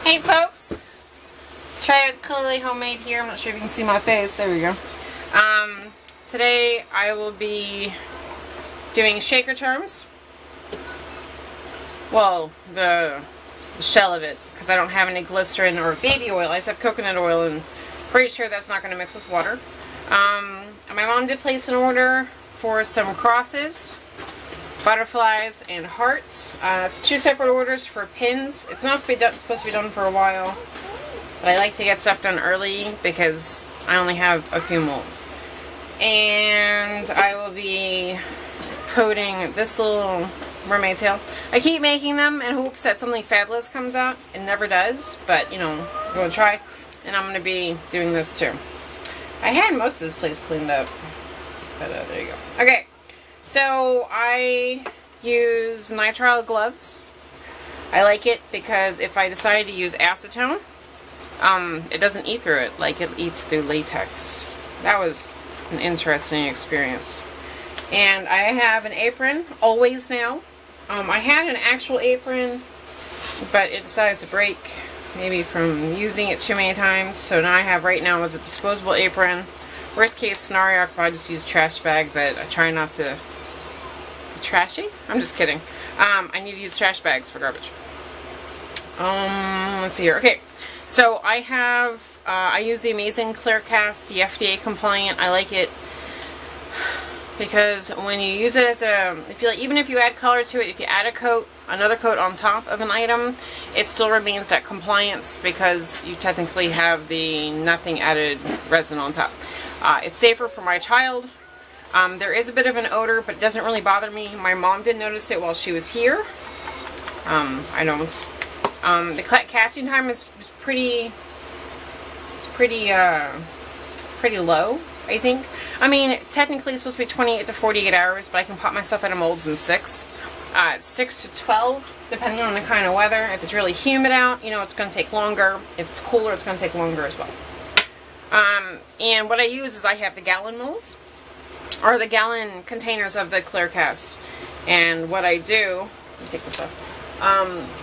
Hey folks, try clearly homemade here. I'm not sure if you can see my face. There we go. Today I will be doing shaker charms. Well, the shell of it, because I don't have any glycerin or baby oil. I just have coconut oil, and pretty sure that's not going to mix with water. My mom did place an order for some crosses, butterflies, and hearts. It's two separate orders for pins. It's not supposed to be done for a while, but I like to get stuff done early because I only have a few molds. And I will be coating this little mermaid tail. I keep making them in hopes that something fabulous comes out. It never does, but you know, I'm going to try. And I'm going to be doing this too. I had most of this place cleaned up, but there you go. Okay. So I use nitrile gloves. I like it because if I decide to use acetone, it doesn't eat through it like it eats through latex. That was an interesting experience. And I have an apron, always now. I had an actual apron, but it decided to break maybe from using it too many times. So now I have right now is a disposable apron. Worst case scenario, I could probably just use a trash bag, but I try not to be trashy. I'm just kidding. I need to use trash bags for garbage. Let's see here. Okay, so I have I use the amazing Clear Cast, the FDA compliant. I like it because when you use it as a, even if you add color to it, if you add a coat, another coat on top of an item, it still remains that compliance because you technically have the nothing added resin on top. It's safer for my child. There is a bit of an odor, but it doesn't really bother me. My mom did notice it while she was here. I don't. The casting time is pretty low, I think. I mean, technically it's supposed to be 28 to 48 hours, but I can pop my stuff out of molds in 6. 6 to 12, depending on the kind of weather. If it's really humid out, you know, it's going to take longer. If it's cooler, it's going to take longer as well. And what I use is I have the gallon molds, or the gallon containers of the Clear Cast. And what I do, let me take this off.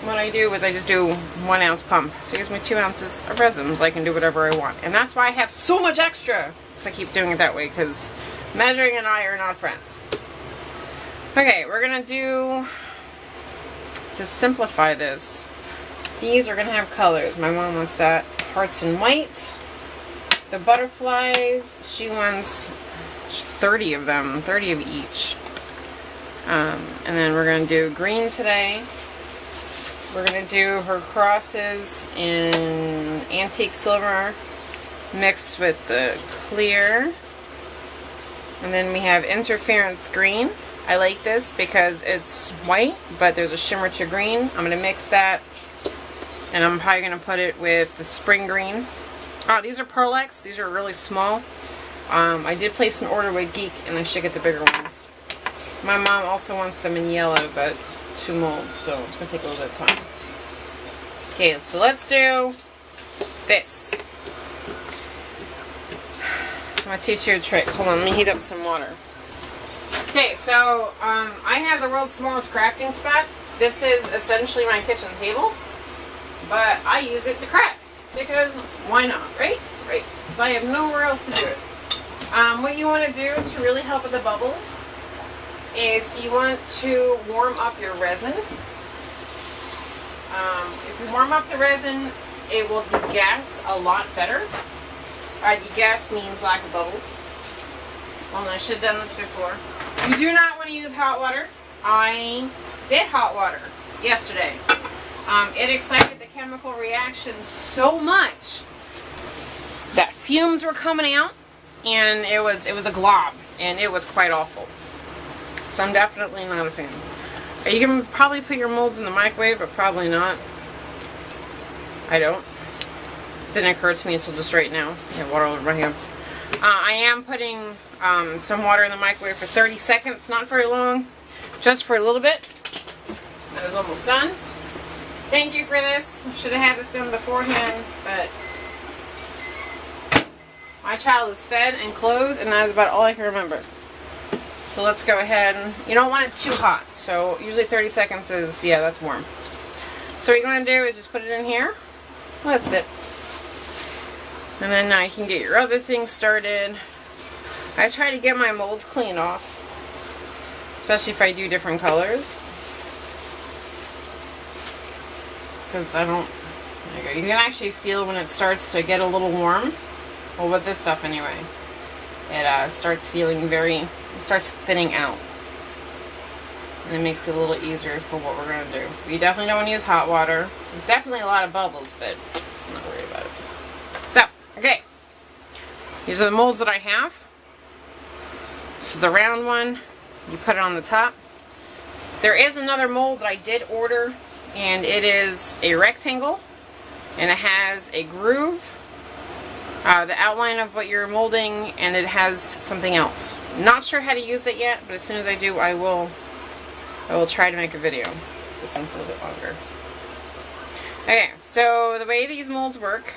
What I do is I just do 1 ounce pump. So it gives me 2 ounces of resin, so I can do whatever I want. And that's why I have so much extra. Because I keep doing it that way, because measuring and I are not friends. Okay, we're going to do, to simplify this, these are going to have colors. My mom wants that. Hearts and whites. The butterflies, she wants 30 of them, 30 of each. And then we're going to do green today. We're going to do her crosses in antique silver mixed with the clear. And then we have interference green. I like this because it's white, but there's a shimmer to green. I'm going to mix that, and I'm probably going to put it with the spring green. Oh, these are Pearlex. These are really small. I did place an order with Geek, and I should get the bigger ones. My mom also wants them in yellow, but 2 molds, so it's going to take a little bit of time. Okay, so let's do this. I'm going to teach you a trick. Hold on, let me heat up some water. Okay, so I have the world's smallest crafting spot. This is essentially my kitchen table, but I use it to craft. Because why not, right? Right. So I have nowhere else to do it. What you want to do to really help with the bubbles is you want to warm up your resin. If you warm up the resin, it will degas a lot better. Degas means lack of bubbles. Well, I should have done this before. You do not want to use hot water. I did hot water yesterday. It excited the chemical reaction so much that fumes were coming out, and it was a glob, and it was quite awful. So I'm definitely not a fan. You can probably put your molds in the microwave, but probably not. I don't. It didn't occur to me until just right now. I have water all over my hands. I am putting some water in the microwave for 30 seconds, not very long, just for a little bit. That is almost done. Thank you for this. Should have had this done beforehand, but my child is fed and clothed, and that is about all I can remember. So let's go ahead. You don't want it too hot, so usually 30 seconds is, yeah, that's warm. So what you're going to do is just put it in here. That's it. And then now you can get your other things started. I try to get my molds cleaned off, especially if I do different colors. Because I don't, there you go. You can actually feel when it starts to get a little warm. Well, with this stuff anyway. It starts feeling it starts thinning out. And it makes it a little easier for what we're going to do. But you definitely don't want to use hot water. There's definitely a lot of bubbles, but I'm not worried about it. So, okay. These are the molds that I have. This is the round one. You put it on the top. There is another mold that I did order, and it is a rectangle, and it has a groove, the outline of what you're molding, and it has something else. Not sure how to use it yet, but as soon as I do, I will try to make a video. This one for a little bit longer. Okay, so the way these molds work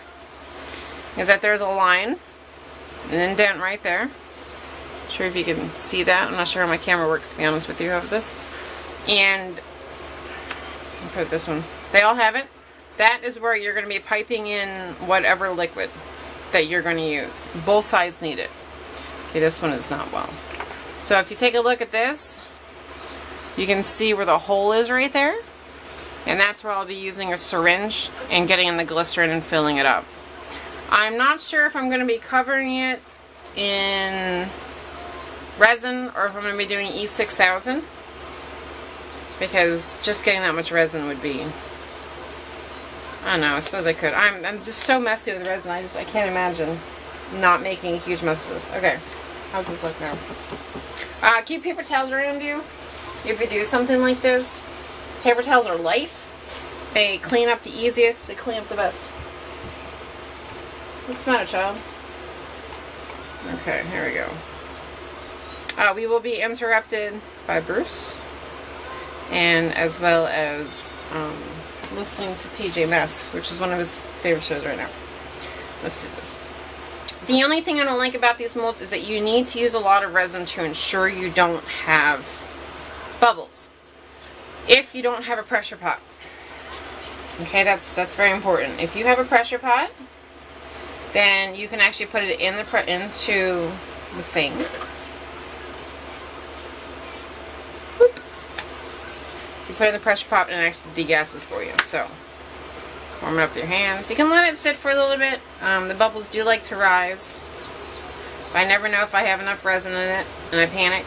is that there's a line, an indent right there. Not sure if you can see that. I'm not sure how my camera works, to be honest with you, of this. And I'll put this one. They all have it. That is where you're going to be piping in whatever liquid that you're going to use. Both sides need it. Okay, this one is not well. So if you take a look at this, you can see where the hole is right there. And that's where I'll be using a syringe and getting in the glycerin and filling it up. I'm not sure if I'm going to be covering it in resin or if I'm going to be doing E6000. Because just getting that much resin would be, I don't know, I suppose I could. I'm just so messy with resin, I can't imagine not making a huge mess of this. Okay, how's this look now? Keep paper towels around you if you do something like this. Paper towels are life. They clean up the easiest, they clean up the best. What's the matter, child? Okay, here we go. We will be interrupted by Bruce, and as well as listening to PJ Masks, which is one of his favorite shows right now. Let's do this. The only thing I don't like about these molds is that you need to use a lot of resin to ensure you don't have bubbles. If you don't have a pressure pot. Okay, that's very important. If you have a pressure pot, then you can actually put it in into the thing. Boop. You put it in the pressure pot and it actually degasses for you. So, warm it up with your hands. You can let it sit for a little bit. The bubbles do like to rise. I never know if I have enough resin in it, and I panic.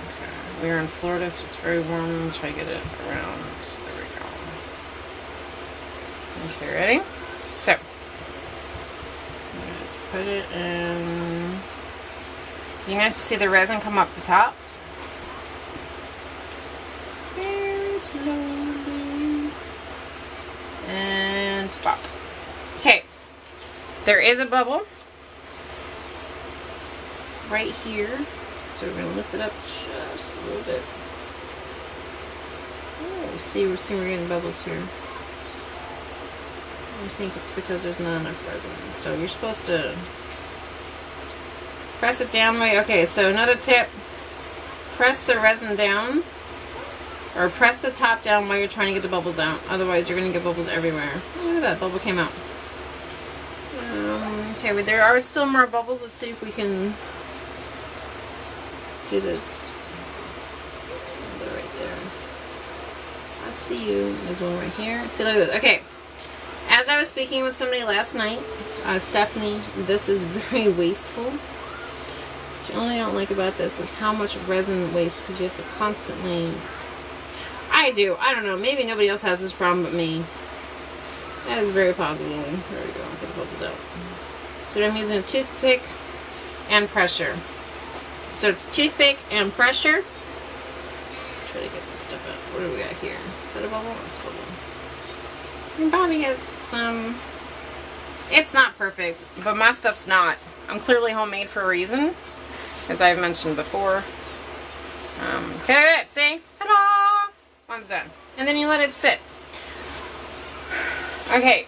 Okay. We're in Florida, so it's very warm. Let's try to get it around. There we go. Okay, ready? So, just put it in. You can actually see the resin come up the top. Very slowly. And pop. Okay. There is a bubble right here. So we're going to lift it up just a little bit. Oh, see, we're getting bubbles here. I think it's because there's not enough resin. So you're supposed to press it down. Okay, so another tip. Press the resin down. Or press the top down while you're trying to get the bubbles out. Otherwise, you're going to get bubbles everywhere. Oh, look at that. Bubble came out. Okay, but there are still more bubbles. Let's see if we can do this. They're right there. I see you. There's one right here. See, look at this. Okay. As I was speaking with somebody last night, Stephanie, this is very wasteful. So the only thing I don't like about this is how much resin waste, because you have to constantly... I do. I don't know. Maybe nobody else has this problem but me. That is very possible. There we go. Get the bubbles out. So I'm using a toothpick and pressure. So it's toothpick and pressure. Try to get this stuff out. What do we got here? Is that a bubble? It's a bubble. You can probably get some... It's not perfect, but my stuff's not. I'm clearly homemade for a reason, as I've mentioned before. Okay, see? Ta-da! One's done. And then you let it sit. Okay.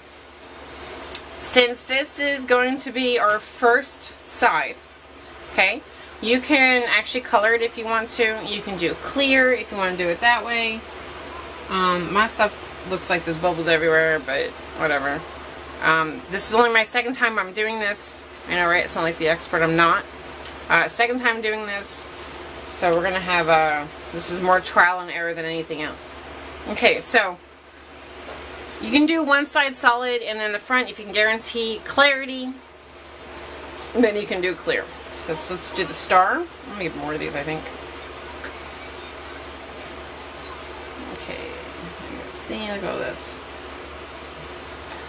Since this is going to be our first side, okay, you can actually color it if you want to. You can do clear if you want to do it that way. My stuff looks like there's bubbles everywhere, but whatever. This is only my second time I'm doing this. I know, right? It's not like the expert, I'm not. Second time doing this, so we're gonna have this is more trial and error than anything else. Okay, so you can do one side solid, and then the front, if you can guarantee clarity, then you can do clear. So let's do the star. I'm gonna get more of these, I think. Okay, see, look at all that.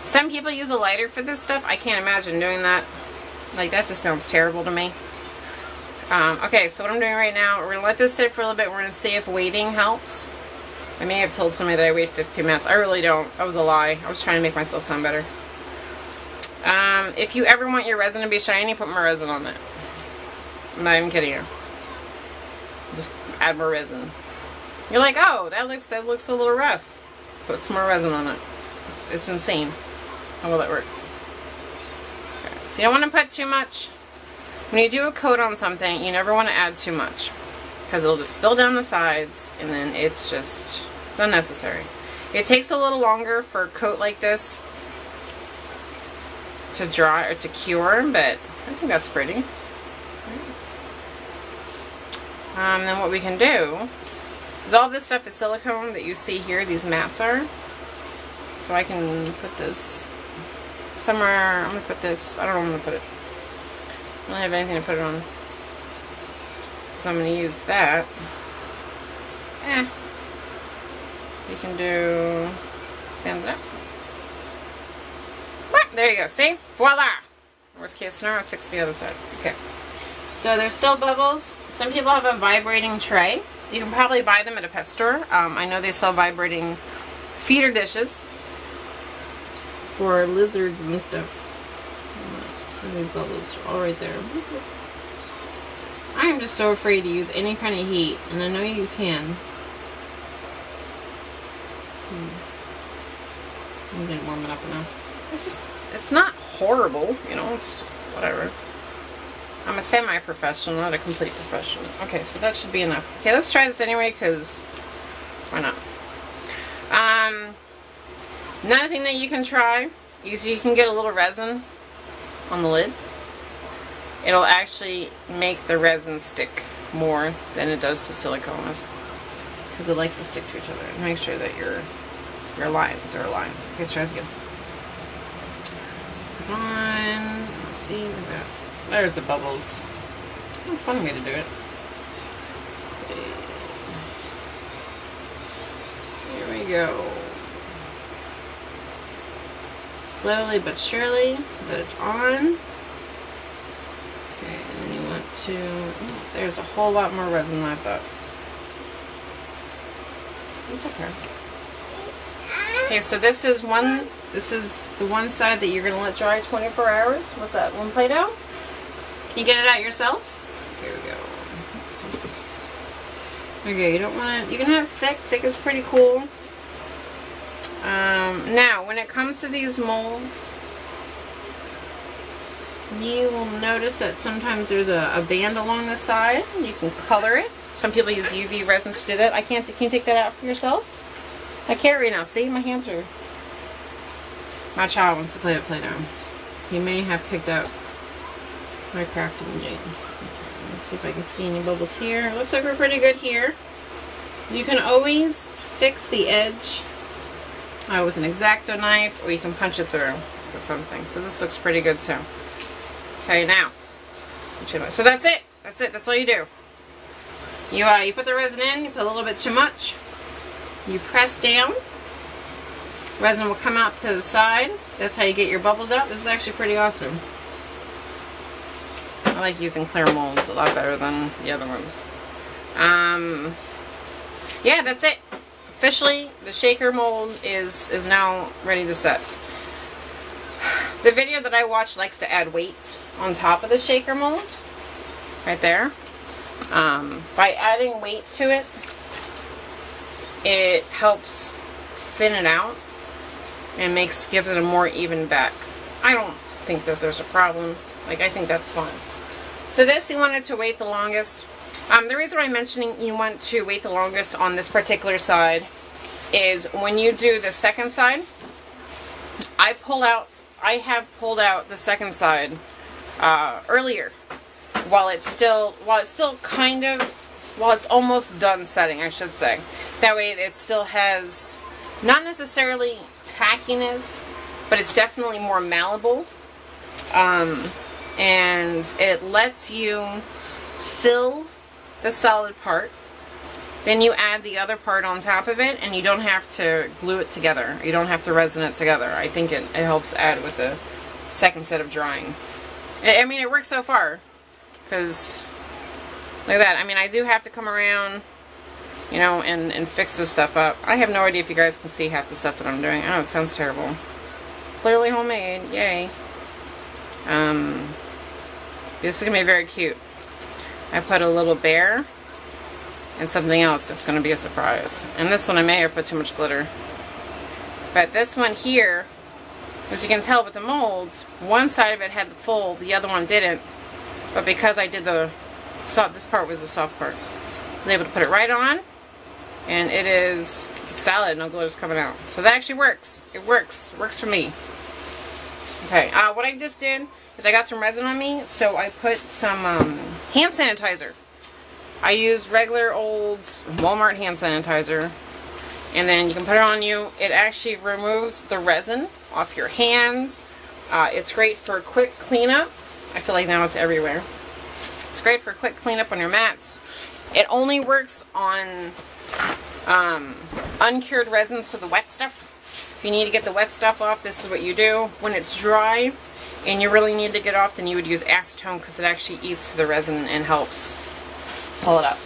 Some people use a lighter for this stuff. I can't imagine doing that. Like, that just sounds terrible to me. Okay, so what I'm doing right now, we're going to let this sit for a little bit. We're going to see if waiting helps. I may have told somebody that I wait 15 minutes. I really don't. That was a lie. I was trying to make myself sound better. If you ever want your resin to be shiny, put more resin on it. I'm not even kidding you. Just add more resin. You're like, oh, that looks a little rough. Put some more resin on it. It's insane how well that works. Okay, so you don't want to put too much. When you do a coat on something, you never want to add too much, because it'll just spill down the sides, and then it's unnecessary. It takes a little longer for a coat like this to dry or to cure, but I think that's pretty. Then what we can do is all this stuff is silicone that you see here, these mats are. So I can put this somewhere. I'm going to put this, I don't know where I'm going to put it. I don't have anything to put it on. So I'm going to use that. You can do, stand it up. There you go, see? Voila! Worst case scenario, fix the other side. Okay. So there's still bubbles. Some people have a vibrating tray. You can probably buy them at a pet store. I know they sell vibrating feeder dishes for lizards and stuff. So these bubbles are all right there. I am just so afraid to use any kind of heat, and I know you can. I'm gonna warm it up enough. It's not horrible, you know, it's just whatever. I'm a semi-professional, not a complete professional. Okay, so that should be enough. Okay, let's try this anyway, because why not? Another thing that you can try is you can get a little resin on the lid. It'll actually make the resin stick more than it does to silicone, because it likes to stick to each other. And make sure that your lines are aligned. Okay, try this again. Come on. Let's see. There's the bubbles. That's one way to do it. Here we go. Slowly but surely, put it on. Okay, and then you want to, oh, there's a whole lot more resin than I thought. It's okay. Okay, so this is the one side that you're going to let dry 24 hours. What's that, one Play-Doh? Can you get it out yourself? Here we go. Okay, you don't want to, you can have thick. Thick is pretty cool. Now, when it comes to these molds, you will notice that sometimes there's a band along the side. You can color it. Some people use UV resins to do that. Can you take that out for yourself? I can't right now. See, my hands are... My child wants to play with Play-Doh. He may have picked out my crafting jig. Okay, let's see if I can see any bubbles here. Looks like we're pretty good here. You can always fix the edge with an X-Acto knife, or you can punch it through with something. So this looks pretty good too. Okay, now. So that's it. That's it. That's all you do. You put the resin in, you put a little bit too much. You press down. Resin will come out to the side. That's how you get your bubbles out. This is actually pretty awesome. I like using clear molds a lot better than the other ones. Yeah, that's it. Officially, the shaker mold is now ready to set. The video that I watched likes to add weight on top of the shaker mold. Right there. By adding weight to it, it helps thin it out and gives it a more even back. I don't think that there's a problem. Like, I think that's fine. So this, you wanted to wait the longest. The reason why I'm mentioning you want to wait the longest on this particular side is when you do the second side, I have pulled out the second side earlier while it's almost done setting, I should say. That way it still has not necessarily tackiness, but it's definitely more malleable. And it lets you fill the solid part. Then you add the other part on top of it, and you don't have to glue it together. You don't have to resin it together. I think it helps add with the second set of drying. I mean, it works so far. Because, look at that. I mean, I do have to come around, you know, and fix this stuff up. I have no idea if you guys can see half the stuff that I'm doing. Oh, it sounds terrible. Clearly homemade. Yay. This is going to be very cute. I put a little bear and something else that's going to be a surprise. And this one I may have put too much glitter. But this one here, as you can tell with the molds, one side of it had the fold, the other one didn't. But because I did the soft, this part was the soft part, I was able to put it right on, and it is solid, no glitter's coming out. So that actually works. It works. It works for me. Okay, what I just did is I got some resin on me, so I put some hand sanitizer. I use regular old Walmart hand sanitizer, and then you can put it on you. It actually removes the resin off your hands. It's great for quick cleanup. I feel like now it's everywhere. It's great for quick cleanup on your mats. It only works on uncured resin, so the wet stuff. If you need to get the wet stuff off, this is what you do. When it's dry and you really need to get off, then you would use acetone because it actually eats the resin and helps pull it up.